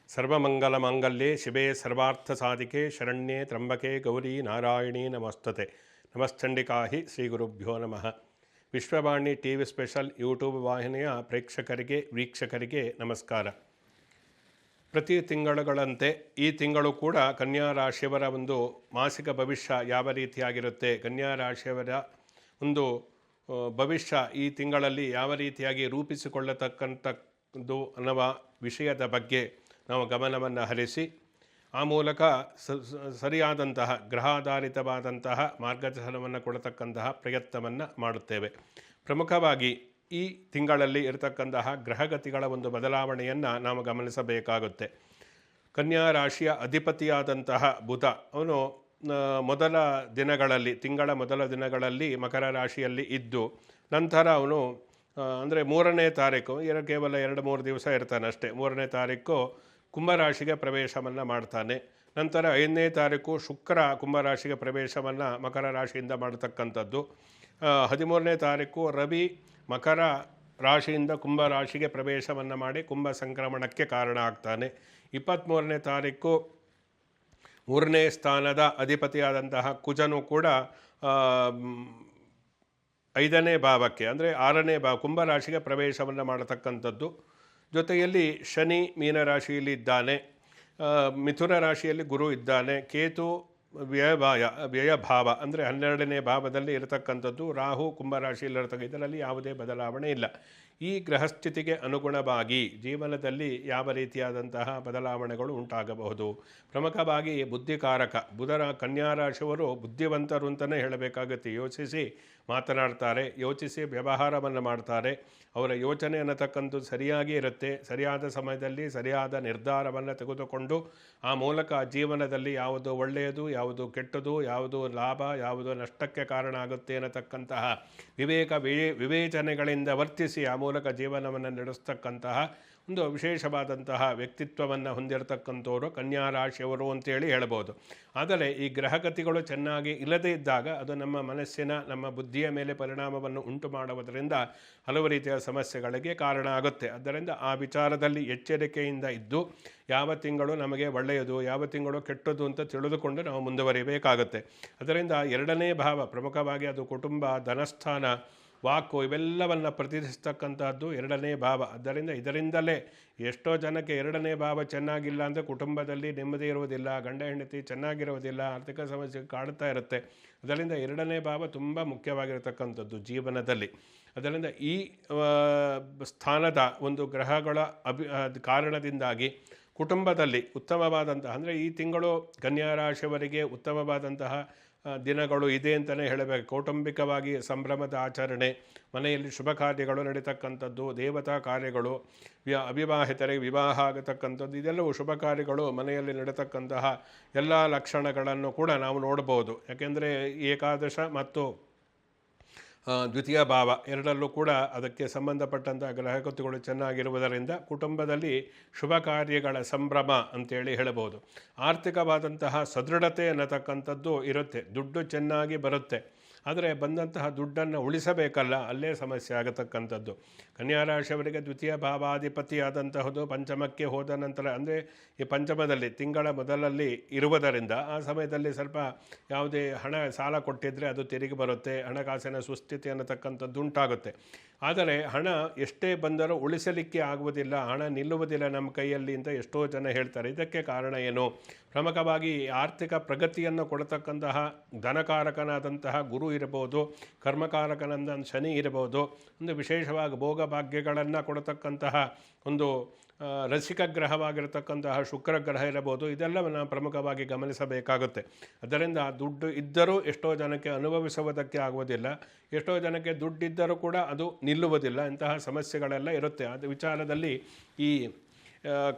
ಸರ್ವಮಂಗಲಮಾಂಗಲ್ಯೆ ಶಿವೆ ಸರ್ವಾರ್ಥಸಾಧಿಕೆ ಶರಣ್ಯೆ ತ್ರ್ಯಂಬಕೆ ಗೌರಿ ನಾರಾಯಣಿ ನಮಸ್ತುತೆ. ನಮಶ್ಚಂಡಿಕಾ ಹಿ ಶ್ರೀ ಗುರುಭ್ಯೋ ನಮಃ. Vishwavani TV special YouTube ವಾಹಿನಿಯ ಪ್ರೇಕ್ಷಕರಿಗೆ ವೀಕ್ಷಕರಿಗೆ ನಮಸ್ಕಾರ. ಪ್ರತಿ ತಿಂಗಳುಗಳಂತೆ ಈ ತಿಂಗಳು ಕೂಡ ಕನ್ಯಾ ರಾಶಿಯವರ ಒಂದು ಮಾಸಿಕ ಭವಿಷ್ಯ ಯಾವ ರೀತಿಯಾಗಿರುತ್ತೆ, ಕನ್ಯಾ ರಾಶಿಯವರ ಒಂದು ಭವಿಷ್ಯ ಈ ತಿಂಗಳಲ್ಲಿ ಯಾವ ರೀತಿಯಾಗಿ ರೂಪಿಸಿಕೊಳ್ಳತಕ್ಕಂಥದ್ದು ಅನ್ನುವ ವಿಷಯದ ಬಗ್ಗೆ ನಾವು ಗಮನವನ್ನು ಹರಿಸಿ ಆ ಮೂಲಕ ಸರಿಯಾದಂತಹ ಗ್ರಹಾಧಾರಿತವಾದಂತಹ ಮಾರ್ಗದರ್ಶನವನ್ನು ಕೊಡತಕ್ಕಂತಹ ಪ್ರಯತ್ನವನ್ನು ಮಾಡುತ್ತೇವೆ. ಪ್ರಮುಖವಾಗಿ ಈ ತಿಂಗಳಲ್ಲಿ ಇರತಕ್ಕಂತಹ ಗ್ರಹಗತಿಗಳ ಒಂದು ಬದಲಾವಣೆಯನ್ನು ನಾವು ಗಮನಿಸಬೇಕಾಗುತ್ತೆ. ಕನ್ಯಾ ರಾಶಿಯ ಅಧಿಪತಿಯಾದಂತಹ ಬುಧ ಅವನು ಮೊದಲ ದಿನಗಳಲ್ಲಿ ತಿಂಗಳ ಮೊದಲ ದಿನಗಳಲ್ಲಿ ಮಕರ ರಾಶಿಯಲ್ಲಿ ಇದ್ದು ನಂತರ ಅವನು ಅಂದರೆ 3ನೇ ತಾರೀಕು ಕೇವಲ 2-3 ದಿವಸ ಇರ್ತಾನೆ ಅಷ್ಟೇ. 3ನೇ ತಾರೀಕು ಕುಂಭರಾಶಿಗೆ ಪ್ರವೇಶವನ್ನು ಮಾಡ್ತಾನೆ. ನಂತರ 5ನೇ ತಾರೀಕು ಶುಕ್ರ ಕುಂಭರಾಶಿಗೆ ಪ್ರವೇಶವನ್ನು ಮಕರ ರಾಶಿಯಿಂದ ಮಾಡತಕ್ಕಂಥದ್ದು. 13ನೇ ತಾರೀಕು ರವಿ ಮಕರ ರಾಶಿಯಿಂದ ಕುಂಭರಾಶಿಗೆ ಪ್ರವೇಶವನ್ನು ಮಾಡಿ ಕುಂಭ ಸಂಕ್ರಮಣಕ್ಕೆ ಕಾರಣ ಆಗ್ತಾನೆ. 23ನೇ ತಾರೀಕು 3ನೇ ಸ್ಥಾನದ ಅಧಿಪತಿಯಾದಂತಹ ಕುಜನು ಕೂಡ 5ನೇ ಭಾವಕ್ಕೆ ಅಂದರೆ 6ನೇ ಭಾವ ಕುಂಭರಾಶಿಗೆ ಪ್ರವೇಶವನ್ನು ಮಾಡತಕ್ಕಂಥದ್ದು. ಜೊತೆಯಲ್ಲಿ ಶನಿ ಮೀನರಾಶಿಯಲ್ಲಿ ಇದ್ದಾನೆ, ಮಿಥುನ ರಾಶಿಯಲ್ಲಿ ಗುರು ಇದ್ದಾನೆ, ಕೇತು ವ್ಯಯಭಾವ ಅಂದರೆ 12ನೇ ಭಾವದಲ್ಲಿ ಇರತಕ್ಕಂಥದ್ದು, ರಾಹು ಕುಂಭರಾಶಿಯಲ್ಲಿರತಕ್ಕ ಇದರಲ್ಲಿ ಯಾವುದೇ ಬದಲಾವಣೆ ಇಲ್ಲ. ಈ ಗ್ರಹಸ್ಥಿತಿಗೆ ಅನುಗುಣವಾಗಿ ಜೀವನದಲ್ಲಿ ಯಾವ ರೀತಿಯಾದಂತಹ ಬದಲಾವಣೆಗಳು ಉಂಟಾಗಬಹುದು. ಪ್ರಮುಖವಾಗಿ ಬುದ್ಧಿಕಾರಕ ಬುಧರ ಕನ್ಯಾ ರಾಶಿಯವರು ಬುದ್ಧಿವಂತರು ಅಂತಲೇ ಹೇಳಬೇಕಾಗುತ್ತೆ. ಯೋಚಿಸಿ ಮಾತನಾಡ್ತಾರೆ, ಯೋಚಿಸಿ ವ್ಯವಹಾರವನ್ನು ಮಾಡ್ತಾರೆ. ಅವರ ಯೋಚನೆ ಅನ್ನತಕ್ಕಂಥದ್ದು ಸರಿಯಾಗಿ ಇರುತ್ತೆ. ಸರಿಯಾದ ಸಮಯದಲ್ಲಿ ಸರಿಯಾದ ನಿರ್ಧಾರವನ್ನು ತೆಗೆದುಕೊಂಡು ಆ ಮೂಲಕ ಜೀವನದಲ್ಲಿ ಯಾವುದು ಒಳ್ಳೆಯದು, ಯಾವುದು ಕೆಟ್ಟದು, ಯಾವುದು ಲಾಭ, ಯಾವುದು ನಷ್ಟಕ್ಕೆ ಕಾರಣ ಆಗುತ್ತೆ ಅನ್ನತಕ್ಕಂತಹ ವಿವೇಚನೆಗಳಿಂದ ವರ್ತಿಸಿ ಆ ಮೂಲಕ ಜೀವನವನ್ನು ನಡೆಸ್ತಕ್ಕಂತಹ ಒಂದು ವಿಶೇಷವಾದಂತಹ ವ್ಯಕ್ತಿತ್ವವನ್ನು ಹೊಂದಿರತಕ್ಕಂಥವರು ಕನ್ಯಾ ರಾಶಿಯವರು ಅಂತೇಳಿ ಹೇಳ್ಬೋದು. ಆದರೆ ಈ ಗ್ರಹಗತಿಗಳು ಚೆನ್ನಾಗಿ ಇಲ್ಲದೇ ಇದ್ದಾಗ ಅದು ನಮ್ಮ ಮನಸ್ಸಿನ ನಮ್ಮ ಬುದ್ಧಿಯ ಮೇಲೆ ಪರಿಣಾಮವನ್ನು ಉಂಟು ಮಾಡುವುದರಿಂದ ಹಲವು ರೀತಿಯ ಸಮಸ್ಯೆಗಳಿಗೆ ಕಾರಣ ಆಗುತ್ತೆ. ಆದ್ದರಿಂದ ಆ ವಿಚಾರದಲ್ಲಿ ಎಚ್ಚರಿಕೆಯಿಂದ ಇದ್ದು ಯಾವ ತಿಂಗಳು ನಮಗೆ ಒಳ್ಳೆಯದು, ಯಾವ ತಿಂಗಳು ಕೆಟ್ಟದ್ದು ಅಂತ ತಿಳಿದುಕೊಂಡು ನಾವು ಮುಂದುವರಿಯಬೇಕಾಗುತ್ತೆ. ಅದರಿಂದ 2ನೇ ಭಾವ ಪ್ರಮುಖವಾಗಿ ಅದು ಕುಟುಂಬ, ಧನಸ್ಥಾನ, ವಾಕು ಇವೆಲ್ಲವನ್ನು ಪ್ರತಿನಿಧಿಸ್ತಕ್ಕಂಥದ್ದು 2ನೇ ಭಾವ. ಆದ್ದರಿಂದ ಇದರಿಂದಲೇ ಎಷ್ಟೋ ಜನಕ್ಕೆ 2ನೇ ಭಾವ ಚೆನ್ನಾಗಿಲ್ಲ ಅಂದರೆ ಕುಟುಂಬದಲ್ಲಿ ನೆಮ್ಮದಿ ಇರುವುದಿಲ್ಲ, ಗಂಡ ಹೆಂಡತಿ ಚೆನ್ನಾಗಿರುವುದಿಲ್ಲ, ಆರ್ಥಿಕ ಸಮಸ್ಯೆ ಕಾಡ್ತಾ ಇರುತ್ತೆ. ಅದರಿಂದ 2ನೇ ಭಾವ ತುಂಬ ಮುಖ್ಯವಾಗಿರತಕ್ಕಂಥದ್ದು ಜೀವನದಲ್ಲಿ. ಅದರಿಂದ ಈ ಸ್ಥಾನದ ಒಂದು ಗ್ರಹಗಳ ಕಾರಣದಿಂದಾಗಿ ಕುಟುಂಬದಲ್ಲಿ ಉತ್ತಮವಾದಂತಹ ಅಂದರೆ ಈ ತಿಂಗಳು ಕನ್ಯಾ ರಾಶಿಯವರಿಗೆ ಉತ್ತಮವಾದಂತಹ ದಿನಗಳು ಇದೆ ಅಂತಲೇ ಹೇಳಬೇಕು. ಕೌಟುಂಬಿಕವಾಗಿ ಸಂಭ್ರಮದ ಆಚರಣೆ, ಮನೆಯಲ್ಲಿ ಶುಭ ಕಾರ್ಯಗಳು ನಡೀತಕ್ಕಂಥದ್ದು, ದೇವತಾ ಕಾರ್ಯಗಳು, ಅವಿವಾಹಿತರಿಗೆ ವಿವಾಹ ಆಗತಕ್ಕಂಥದ್ದು, ಇದೆಲ್ಲವೂ ಶುಭ ಕಾರ್ಯಗಳು ಮನೆಯಲ್ಲಿ ನಡೀತಕ್ಕಂತಹ ಎಲ್ಲ ಲಕ್ಷಣಗಳನ್ನು ಕೂಡ ನಾವು ನೋಡ್ಬೋದು. ಯಾಕೆಂದರೆ ಏಕಾದಶ ಮತ್ತು ದ್ವಿತೀಯ ಭಾವ ಎರಡಲ್ಲೂ ಕೂಡ ಅದಕ್ಕೆ ಸಂಬಂಧಪಟ್ಟಂಥ ಗ್ರಹಗತಿಗಳು ಚೆನ್ನಾಗಿರುವುದರಿಂದ ಕುಟುಂಬದಲ್ಲಿ ಶುಭ ಕಾರ್ಯಗಳ ಸಂಭ್ರಮ ಅಂತೇಳಿ ಹೇಳಬಹುದು. ಆರ್ಥಿಕವಾದಂತಹ ಸದೃಢತೆ ಅನ್ನತಕ್ಕಂಥದ್ದು ಇರುತ್ತೆ. ದುಡ್ಡು ಚೆನ್ನಾಗಿ ಬರುತ್ತೆ, ಆದರೆ ಬಂದಂತಹ ದುಡ್ಡನ್ನು ಉಳಿಸಬೇಕಲ್ಲ, ಅಲ್ಲೇ ಸಮಸ್ಯೆ ಆಗತಕ್ಕಂಥದ್ದು. ಕನ್ಯಾ ರಾಶಿಯವರಿಗೆ ದ್ವಿತೀಯ ಭಾವಾಧಿಪತಿಯಾದಂತಹದ್ದು ಪಂಚಮಕ್ಕೆ ಹೋದ ನಂತರ ಅಂದರೆ ಈ ಪಂಚಮದಲ್ಲಿ ತಿಂಗಳ ಮೊದಲಲ್ಲಿ ಇರುವುದರಿಂದ ಆ ಸಮಯದಲ್ಲಿ ಸ್ವಲ್ಪ ಯಾವುದೇ ಹಣ ಸಾಲ ಕೊಟ್ಟಿದ್ದರೆ ಅದು ತಿರುಗಿ ಬರುತ್ತೆ, ಹಣಕಾಸಿನ ಸುಸ್ಥಿತಿ ಅನ್ನತಕ್ಕಂಥದ್ದು ಉಂಟಾಗುತ್ತೆ. ಆದರೆ ಹಣ ಎಷ್ಟೇ ಬಂದರೂ ಉಳಿಸಲಿಕ್ಕೆ ಆಗುವುದಿಲ್ಲ, ಹಣ ನಿಲ್ಲುವುದಿಲ್ಲ ನಮ್ಮ ಕೈಯಲ್ಲಿ ಅಂತ ಎಷ್ಟೋ ಜನ ಹೇಳ್ತಾರೆ. ಇದಕ್ಕೆ ಕಾರಣ ಏನು? ಪ್ರಮುಖವಾಗಿ ಆರ್ಥಿಕ ಪ್ರಗತಿಯನ್ನು ಕೊಡತಕ್ಕಂತಹ ಧನಕಾರಕನಾದಂತಹ ಗುರು ಇರಬಹುದು, ಕರ್ಮಕಾರಕನಾದ ಶನಿ ಇರಬಹುದು, ಒಂದು ವಿಶೇಷವಾಗಿ ಭೋಗ ಭಾಗ್ಯಗಳನ್ನು ಕೊಡತಕ್ಕಂತಹ ಒಂದು ರಸಿಕ ಗ್ರಹವಾಗಿರತಕ್ಕಂತಹ ಶುಕ್ರ ಗ್ರಹ ಇರಬಹುದು. ಇದೆಲ್ಲವನ್ನು ಪ್ರಮುಖವಾಗಿ ಗಮನಿಸಬೇಕಾಗುತ್ತೆ. ಅದರಿಂದ ದುಡ್ಡು ಇದ್ದರೂ ಎಷ್ಟೋ ಜನಕ್ಕೆ ಅನುಭವಿಸುವುದಕ್ಕೆ ಆಗುವುದಿಲ್ಲ, ಎಷ್ಟೋ ಜನಕ್ಕೆ ದುಡ್ಡಿದ್ದರೂ ಕೂಡ ಅದು ನಿಲ್ಲುವುದಿಲ್ಲ. ಇಂತಹ ಸಮಸ್ಯೆಗಳೆಲ್ಲ ಇರುತ್ತೆ. ಅದು ವಿಚಾರದಲ್ಲಿ ಈ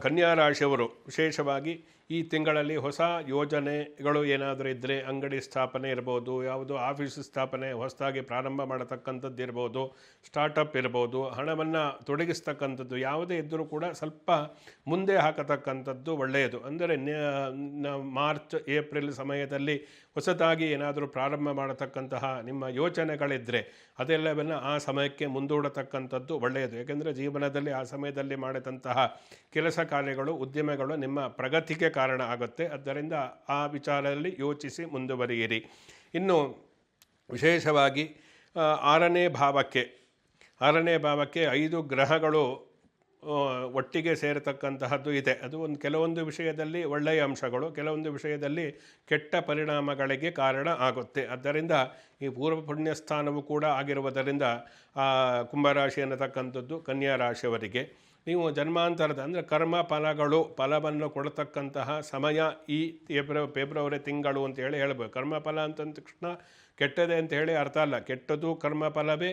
ಕನ್ಯಾ ರಾಶಿಯವರು ವಿಶೇಷವಾಗಿ ಈ ತಿಂಗಳಲ್ಲಿ ಹೊಸ ಯೋಜನೆಗಳು ಏನಾದರೂ ಇದ್ದರೆ, ಅಂಗಡಿ ಸ್ಥಾಪನೆ ಇರ್ಬೋದು, ಯಾವುದು ಆಫೀಸ್ ಸ್ಥಾಪನೆ ಹೊಸದಾಗಿ ಪ್ರಾರಂಭ ಮಾಡತಕ್ಕಂಥದ್ದು ಇರ್ಬೋದು, ಸ್ಟಾರ್ಟಪ್ ಇರ್ಬೋದು, ಹಣವನ್ನು ತೊಡಗಿಸ್ತಕ್ಕಂಥದ್ದು ಯಾವುದೇ ಇದ್ದರೂ ಕೂಡ ಸ್ವಲ್ಪ ಮುಂದೆ ಹಾಕತಕ್ಕಂಥದ್ದು ಒಳ್ಳೆಯದು. ಅಂದರೆ ಮಾರ್ಚ್ ಏಪ್ರಿಲ್ ಸಮಯದಲ್ಲಿ ಹೊಸದಾಗಿ ಏನಾದರೂ ಪ್ರಾರಂಭ ಮಾಡತಕ್ಕಂತಹ ನಿಮ್ಮ ಯೋಚನೆಗಳಿದ್ದರೆ ಅದೆಲ್ಲವನ್ನು ಆ ಸಮಯಕ್ಕೆ ಮುಂದೂಡತಕ್ಕಂಥದ್ದು ಒಳ್ಳೆಯದು. ಏಕೆಂದರೆ ಜೀವನದಲ್ಲಿ ಆ ಸಮಯದಲ್ಲಿ ಮಾಡಿದಂತಹ ಕೆಲಸ ಕಾರ್ಯಗಳು, ಉದ್ಯಮಗಳು ನಿಮ್ಮ ಪ್ರಗತಿಗೆ ಕಾರಣ ಆಗುತ್ತೆ. ಆದ್ದರಿಂದ ಆ ವಿಚಾರದಲ್ಲಿ ಯೋಚಿಸಿ ಮುಂದುವರಿಯಿರಿ. ಇನ್ನು ವಿಶೇಷವಾಗಿ ಆರನೇ ಭಾವಕ್ಕೆ 5 ಗ್ರಹಗಳು ಒಟ್ಟಿಗೆ ಸೇರತಕ್ಕಂತಹದ್ದು ಇದೆ. ಅದು ಕೆಲವೊಂದು ವಿಷಯದಲ್ಲಿ ಒಳ್ಳೆಯ ಅಂಶಗಳು, ಕೆಲವೊಂದು ವಿಷಯದಲ್ಲಿ ಕೆಟ್ಟ ಪರಿಣಾಮಗಳಿಗೆ ಕಾರಣ ಆಗುತ್ತೆ. ಆದ್ದರಿಂದ ಈ ಪೂರ್ವ ಪುಣ್ಯ ಸ್ಥಾನವೂ ಕೂಡ ಆಗಿರುವುದರಿಂದ ಕುಂಭರಾಶಿ ಅನ್ನತಕ್ಕಂಥದ್ದು ಕನ್ಯಾ ರಾಶಿಯವರಿಗೆ ನೀವು ಜನ್ಮಾಂತರದ ಅಂದರೆ ಕರ್ಮ ಫಲವನ್ನು ಕೊಡತಕ್ಕಂತಹ ಸಮಯ ಈ ಫೆಬ್ರವರಿ ತಿಂಗಳು ಅಂತೇಳಿ ಹೇಳ್ಬೋದು. ಕರ್ಮಫಲ ಅಂತಂದ ತಕ್ಷಣ ಕೆಟ್ಟದೆ ಅಂತ ಹೇಳಿ ಅರ್ಥ ಅಲ್ಲ. ಕೆಟ್ಟದ್ದು ಕರ್ಮಫಲವೇ,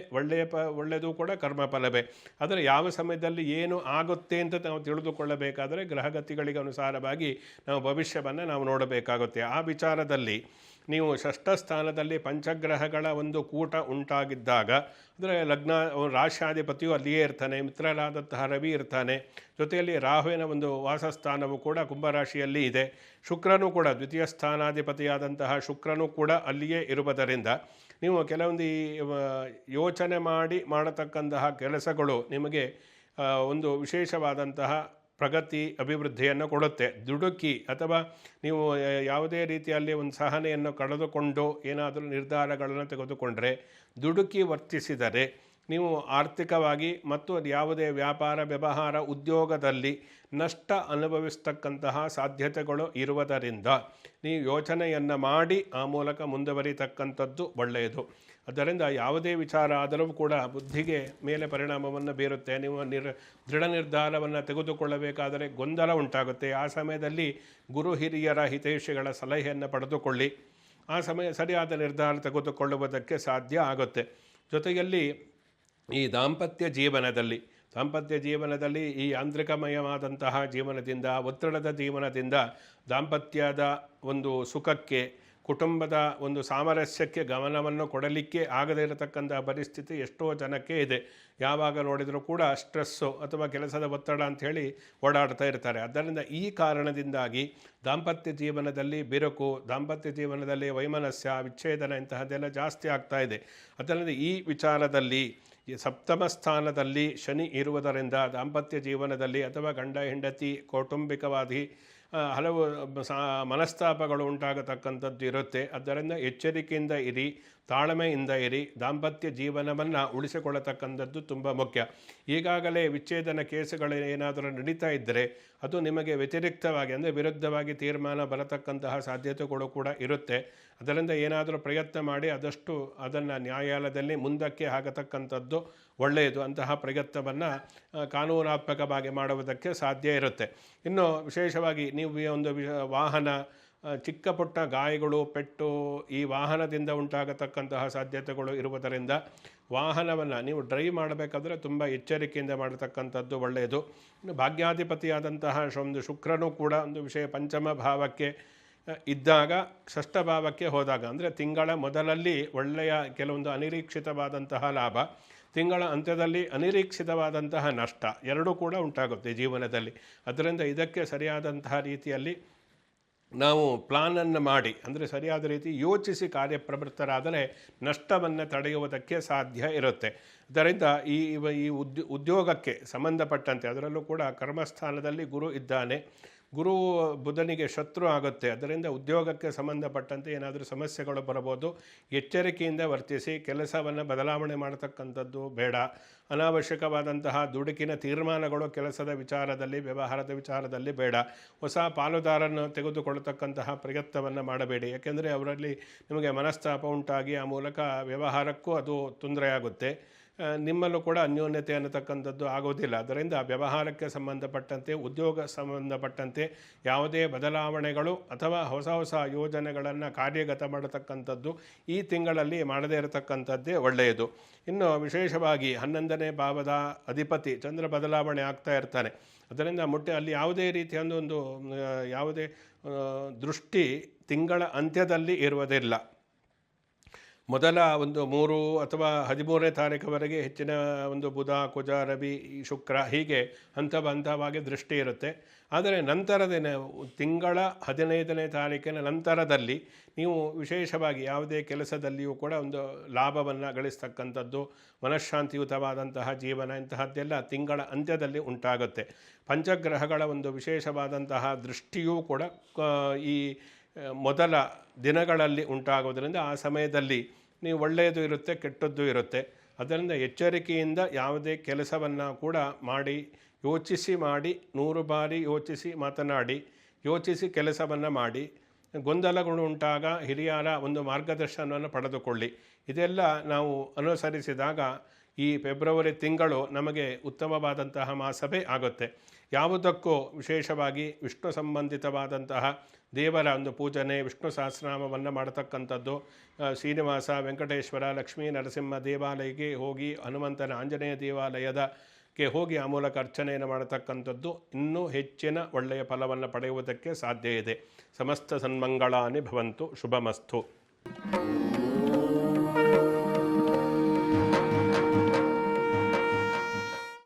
ಒಳ್ಳೆಯದು ಕೂಡ ಕರ್ಮಫಲವೇ. ಆದರೆ ಯಾವ ಸಮಯದಲ್ಲಿ ಏನು ಆಗುತ್ತೆ ಅಂತ ನಾವು ತಿಳಿದುಕೊಳ್ಳಬೇಕಾದರೆ ಗ್ರಹಗತಿಗಳಿಗೆ ಅನುಸಾರವಾಗಿ ನಾವು ಭವಿಷ್ಯವನ್ನು ನಾವು ನೋಡಬೇಕಾಗುತ್ತೆ. ಆ ವಿಚಾರದಲ್ಲಿ ನೀವು ಷಷ್ಠ ಸ್ಥಾನದಲ್ಲಿ ಪಂಚಗ್ರಹಗಳ ಒಂದು ಕೂಟ ಉಂಟಾಗಿದ್ದಾಗ, ಅಂದರೆ ಲಗ್ನ ರಾಶ್ಯಾಧಿಪತಿಯು ಅಲ್ಲಿಯೇ ಇರ್ತಾನೆ, ಮಿತ್ರರಾದಂತಹ ರವಿ ಇರ್ತಾನೆ, ಜೊತೆಯಲ್ಲಿ ರಾಹುವಿನ ಒಂದು ವಾಸಸ್ಥಾನವು ಕೂಡ ಕುಂಭರಾಶಿಯಲ್ಲಿ ಇದೆ, ಶುಕ್ರನೂ ಕೂಡ ದ್ವಿತೀಯ ಸ್ಥಾನಾಧಿಪತಿಯಾದಂತಹ ಶುಕ್ರನೂ ಕೂಡ ಅಲ್ಲಿಯೇ ಇರುವುದರಿಂದ ನೀವು ಕೆಲವೊಂದು ಯೋಚನೆ ಮಾಡತಕ್ಕಂತಹ ಕೆಲಸಗಳು ನಿಮಗೆ ಒಂದು ವಿಶೇಷವಾದಂತಹ ಪ್ರಗತಿ ಅಭಿವೃದ್ಧಿಯನ್ನು ಕೊಡುತ್ತೆ. ದುಡುಕಿ ಅಥವಾ ನೀವು ಯಾವುದೇ ರೀತಿಯಲ್ಲಿ ಒಂದು ಸಹನೆಯನ್ನು ಕಳೆದುಕೊಂಡು ಏನಾದರೂ ನಿರ್ಧಾರಗಳನ್ನು ತೆಗೆದುಕೊಂಡರೆ, ದುಡುಕಿ ವರ್ತಿಸಿದರೆ ನೀವು ಆರ್ಥಿಕವಾಗಿ ಮತ್ತು ಯಾವುದೇ ವ್ಯಾಪಾರ ವ್ಯವಹಾರ ಉದ್ಯೋಗದಲ್ಲಿ ನಷ್ಟ ಅನುಭವಿಸ್ತಕ್ಕಂತಹ ಸಾಧ್ಯತೆಗಳು ಇರುವುದರಿಂದ ನೀವು ಯೋಚನೆಯನ್ನು ಮಾಡಿ ಆ ಮೂಲಕ ಮುಂದುವರಿತಕ್ಕಂಥದ್ದು ಒಳ್ಳೆಯದು. ಆದ್ದರಿಂದ ಯಾವುದೇ ವಿಚಾರ ಆದರೂ ಕೂಡ ಬುದ್ಧಿಗೆ ಮೇಲೆ ಪರಿಣಾಮವನ್ನು ಬೀರುತ್ತೆ. ನೀವು ದೃಢ ನಿರ್ಧಾರವನ್ನು ತೆಗೆದುಕೊಳ್ಳಬೇಕಾದರೆ ಗೊಂದಲ ಉಂಟಾಗುತ್ತೆ. ಆ ಸಮಯದಲ್ಲಿ ಗುರು ಹಿರಿಯರ ಹಿತೈಷಿಗಳ ಸಲಹೆಯನ್ನು ಪಡೆದುಕೊಳ್ಳಿ. ಆ ಸರಿಯಾದ ನಿರ್ಧಾರ ತೆಗೆದುಕೊಳ್ಳುವುದಕ್ಕೆ ಸಾಧ್ಯ ಆಗುತ್ತೆ. ಜೊತೆಯಲ್ಲಿ ಈ ದಾಂಪತ್ಯ ಜೀವನದಲ್ಲಿ ಈ ಯಾಂತ್ರಿಕಮಯವಾದಂತಹ ಜೀವನದಿಂದ, ಒತ್ತಡದ ಜೀವನದಿಂದ ದಾಂಪತ್ಯದ ಒಂದು ಸುಖಕ್ಕೆ, ಕುಟುಂಬದ ಒಂದು ಸಾಮರಸ್ಯಕ್ಕೆ ಗಮನವನ್ನು ಕೊಡಲಿಕ್ಕೆ ಆಗದೇ ಇರತಕ್ಕಂಥ ಪರಿಸ್ಥಿತಿ ಎಷ್ಟೋ ಜನಕ್ಕೆ ಇದೆ. ಯಾವಾಗ ನೋಡಿದರೂ ಕೂಡ ಸ್ಟ್ರೆಸ್ಸು ಅಥವಾ ಕೆಲಸದ ಒತ್ತಡ ಅಂಥೇಳಿ ಓಡಾಡ್ತಾ ಇರ್ತಾರೆ. ಆದ್ದರಿಂದ ಈ ಕಾರಣದಿಂದಾಗಿ ದಾಂಪತ್ಯ ಜೀವನದಲ್ಲಿ ಬಿರುಕು, ದಾಂಪತ್ಯ ಜೀವನದಲ್ಲಿ ವೈಮನಸ್ಯ, ವಿಚ್ಛೇದನ ಇಂತಹದ್ದೆಲ್ಲ ಜಾಸ್ತಿ ಆಗ್ತಾ ಇದೆ. ಅದರಿಂದ ಈ ವಿಚಾರದಲ್ಲಿ ಸಪ್ತಮ ಸ್ಥಾನದಲ್ಲಿ ಶನಿ ಇರುವುದರಿಂದ ದಾಂಪತ್ಯ ಜೀವನದಲ್ಲಿ ಅಥವಾ ಗಂಡ ಹೆಂಡತಿ ಕೌಟುಂಬಿಕವಾದಿ ಹಲವು ಮನಸ್ತಾಪಗಳು ಉಂಟಾಗತಕ್ಕಂಥದ್ದು ಇರುತ್ತೆ. ಆದ್ದರಿಂದ ಎಚ್ಚರಿಕೆಯಿಂದ ಇರಿ, ತಾಳ್ಮೆಯಿಂದ ಇರಿ. ದಾಂಪತ್ಯ ಜೀವನವನ್ನು ಉಳಿಸಿಕೊಳ್ಳತಕ್ಕಂಥದ್ದು ತುಂಬ ಮುಖ್ಯ. ಈಗಾಗಲೇ ವಿಚ್ಛೇದನ ಕೇಸುಗಳು ಏನಾದರೂ ನಡೀತಾ ಇದ್ದರೆ ಅದು ನಿಮಗೆ ವ್ಯತಿರಿಕ್ತವಾಗಿ ಅಂದರೆ ವಿರುದ್ಧವಾಗಿ ತೀರ್ಮಾನ ಬರತಕ್ಕಂತಹ ಸಾಧ್ಯತೆಗಳು ಕೂಡ ಇರುತ್ತೆ. ಅದರಿಂದ ಏನಾದರೂ ಪ್ರಯತ್ನ ಮಾಡಿ ಆದಷ್ಟು ಅದನ್ನು ನ್ಯಾಯಾಲಯದಲ್ಲಿ ಮುಂದಕ್ಕೆ ಹಾಕತಕ್ಕಂಥದ್ದು ಒಳ್ಳೆಯದು. ಅಂತಹ ಪ್ರಯತ್ನವನ್ನು ಕಾನೂನಾತ್ಮಕವಾಗಿ ಮಾಡುವುದಕ್ಕೆ ಸಾಧ್ಯ ಇರುತ್ತೆ. ಇನ್ನು ವಿಶೇಷವಾಗಿ ನೀವು ಒಂದು ವಾಹನ, ಚಿಕ್ಕ ಪುಟ್ಟ ಗಾಯಗಳು, ಪೆಟ್ಟು ಈ ವಾಹನದಿಂದ ಉಂಟಾಗತಕ್ಕಂತಹ ಸಾಧ್ಯತೆಗಳು ಇರುವುದರಿಂದ ವಾಹನವನ್ನು ನೀವು ಡ್ರೈವ್ ಮಾಡಬೇಕಾದ್ರೆ ತುಂಬ ಎಚ್ಚರಿಕೆಯಿಂದ ಮಾಡತಕ್ಕಂಥದ್ದು ಒಳ್ಳೆಯದು. ಇನ್ನು ಭಾಗ್ಯಾಧಿಪತಿಯಾದಂತಹ ಒಂದು ಶುಕ್ರನೂ ಕೂಡ ಒಂದು ವಿಷಯ ಪಂಚಮ ಭಾವಕ್ಕೆ ಇದ್ದಾಗ ಷಷ್ಠ ಭಾವಕ್ಕೆ ಹೋದಾಗ, ಅಂದರೆ ತಿಂಗಳ ಮೊದಲಲ್ಲಿ ಒಳ್ಳೆಯ ಕೆಲವೊಂದು ಅನಿರೀಕ್ಷಿತವಾದಂತಹ ಲಾಭ, ತಿಂಗಳ ಅಂತ್ಯದಲ್ಲಿ ಅನಿರೀಕ್ಷಿತವಾದಂತಹ ನಷ್ಟ ಎರಡೂ ಕೂಡ ಉಂಟಾಗುತ್ತೆ ಜೀವನದಲ್ಲಿ. ಅದರಿಂದ ಇದಕ್ಕೆ ಸರಿಯಾದಂತಹ ರೀತಿಯಲ್ಲಿ ನಾವು ಪ್ಲಾನನ್ನು ಮಾಡಿ, ಅಂದರೆ ಸರಿಯಾದ ರೀತಿ ಯೋಚಿಸಿ ಕಾರ್ಯಪ್ರವೃತ್ತರಾದರೆ ನಷ್ಟವನ್ನು ತಡೆಯುವುದಕ್ಕೆ ಸಾಧ್ಯ ಇರುತ್ತೆ. ಅದರಿಂದ ಈ ಉದ್ಯೋಗಕ್ಕೆ ಸಂಬಂಧಪಟ್ಟಂತೆ ಅದರಲ್ಲೂ ಕೂಡ ಕರ್ಮಸ್ಥಾನದಲ್ಲಿ ಗುರು ಇದ್ದಾನೆ. ಗುರು ಬುಧನಿಗೆ ಶತ್ರು ಆಗುತ್ತೆ. ಅದರಿಂದ ಉದ್ಯೋಗಕ್ಕೆ ಸಂಬಂಧಪಟ್ಟಂತೆ ಏನಾದರೂ ಸಮಸ್ಯೆಗಳು ಬರಬಹುದು. ಎಚ್ಚರಿಕೆಯಿಂದ ವರ್ತಿಸಿ. ಕೆಲಸವನ್ನು ಬದಲಾವಣೆ ಮಾಡತಕ್ಕಂಥದ್ದು ಬೇಡ. ಅನಾವಶ್ಯಕವಾದಂತಹ ದುಡುಕಿನ ತೀರ್ಮಾನಗಳು ಕೆಲಸದ ವಿಚಾರದಲ್ಲಿ, ವ್ಯವಹಾರದ ವಿಚಾರದಲ್ಲಿ ಬೇಡ. ಹೊಸ ಪಾಲುದಾರನ್ನು ತೆಗೆದುಕೊಳ್ಳತಕ್ಕಂತಹ ಪ್ರಯತ್ನವನ್ನು ಮಾಡಬೇಡಿ. ಯಾಕೆಂದರೆ ಅವರಲ್ಲಿ ನಿಮಗೆ ಮನಸ್ತಾಪ ಉಂಟಾಗಿ ಆ ಮೂಲಕ ವ್ಯವಹಾರಕ್ಕೂ ಅದು ತೊಂದರೆಯಾಗುತ್ತೆ. ನಿಮ್ಮಲ್ಲೂ ಕೂಡ ಅನ್ಯೋನ್ಯತೆ ಅನ್ನತಕ್ಕಂಥದ್ದು ಆಗೋದಿಲ್ಲ. ಅದರಿಂದ ವ್ಯವಹಾರಕ್ಕೆ ಸಂಬಂಧಪಟ್ಟಂತೆ, ಉದ್ಯೋಗ ಸಂಬಂಧಪಟ್ಟಂತೆ ಯಾವುದೇ ಬದಲಾವಣೆಗಳು ಅಥವಾ ಹೊಸ ಹೊಸ ಯೋಜನೆಗಳನ್ನು ಕಾರ್ಯಗತ ಮಾಡತಕ್ಕಂಥದ್ದು ಈ ತಿಂಗಳಲ್ಲಿ ಮಾಡದೇ ಇರತಕ್ಕಂಥದ್ದೇ ಒಳ್ಳೆಯದು. ಇನ್ನು ವಿಶೇಷವಾಗಿ 11ನೇ ಭಾವದ ಅಧಿಪತಿ ಚಂದ್ರ ಬದಲಾವಣೆ ಆಗ್ತಾ ಇರ್ತಾನೆ. ಅದರಿಂದ ಅಲ್ಲಿ ಯಾವುದೇ ರೀತಿಯ ಒಂದು ಯಾವುದೇ ದೃಷ್ಟಿ ತಿಂಗಳ ಅಂತ್ಯದಲ್ಲಿ ಇರುವುದಿಲ್ಲ. ಮೊದಲ 3 ಅಥವಾ 13ನೇ ತಾರೀಕುವರೆಗೆ ಹೆಚ್ಚಿನ ಬುಧ, ಕುಜ, ರವಿ, ಶುಕ್ರ ಹೀಗೆ ಹಂತವಾಗಿ ದೃಷ್ಟಿ ಇರುತ್ತೆ. ಆದರೆ ನಂತರದ ತಿಂಗಳ 15ನೇ ತಾರೀಕಿನ ನಂತರದಲ್ಲಿ ನೀವು ವಿಶೇಷವಾಗಿ ಯಾವುದೇ ಕೆಲಸದಲ್ಲಿಯೂ ಕೂಡ ಲಾಭವನ್ನು ಗಳಿಸ್ತಕ್ಕಂಥದ್ದು, ಮನಃಶಾಂತಿಯುತವಾದಂತಹ ಜೀವನ ಇಂತಹದ್ದೆಲ್ಲ ತಿಂಗಳ ಅಂತ್ಯದಲ್ಲಿ ಉಂಟಾಗುತ್ತೆ. ಪಂಚಗ್ರಹಗಳ ವಿಶೇಷವಾದಂತಹ ದೃಷ್ಟಿಯೂ ಕೂಡ ಈ ಮೊದಲ ದಿನಗಳಲ್ಲಿ ಉಂಟಾಗೋದ್ರಿಂದ ಆ ಸಮಯದಲ್ಲಿ ನೀವು ಒಳ್ಳೆಯದು ಇರುತ್ತೆ, ಕೆಟ್ಟದ್ದು ಇರುತ್ತೆ. ಅದರಿಂದ ಎಚ್ಚರಿಕೆಯಿಂದ ಯಾವುದೇ ಕೆಲಸವನ್ನು ಕೂಡ ಯೋಚಿಸಿ ಮಾಡಿ 100 ಬಾರಿ ಯೋಚಿಸಿ ಮಾತನಾಡಿ, ಯೋಚಿಸಿ ಕೆಲಸವನ್ನು ಮಾಡಿ. ಗೊಂದಲಗಳು ಉಂಟಾಗ ಹಿರಿಯರ ಮಾರ್ಗದರ್ಶನವನ್ನು ಪಡೆದುಕೊಳ್ಳಿ. ಇದೆಲ್ಲ ನಾವು ಅನುಸರಿಸಿದಾಗ ಈ ಫೆಬ್ರವರಿ ತಿಂಗಳು ನಮಗೆ ಉತ್ತಮವಾದಂತಹ ಮಾಸವೇ ಆಗುತ್ತೆ. ಯಾವುದಕ್ಕೂ ವಿಶೇಷವಾಗಿ ವಿಷ್ಣು ಸಂಬಂಧಿತವಾದಂತಹ ದೇವರ ಪೂಜನೆ, ವಿಷ್ಣು ಸಹಸ್ರನಾಮವನ್ನು ಮಾಡತಕ್ಕಂಥದ್ದು, ಶ್ರೀನಿವಾಸ, ವೆಂಕಟೇಶ್ವರ, ಲಕ್ಷ್ಮೀ ನರಸಿಂಹ ದೇವಾಲಯಕ್ಕೆ ಹೋಗಿ, ಹನುಮಂತನ ಆಂಜನೇಯ ದೇವಾಲಯದಕ್ಕೆ ಹೋಗಿ ಆ ಮೂಲಕ ಅರ್ಚನೆಯನ್ನು ಮಾಡತಕ್ಕಂಥದ್ದು ಇನ್ನೂ ಹೆಚ್ಚಿನ ಒಳ್ಳೆಯ ಫಲವನ್ನು ಪಡೆಯುವುದಕ್ಕೆ ಸಾಧ್ಯ ಇದೆ. ಸಮಸ್ತ ಸನ್ಮಂಗಳಾನಿ ಭವಂತು. ಶುಭಮಸ್ತು.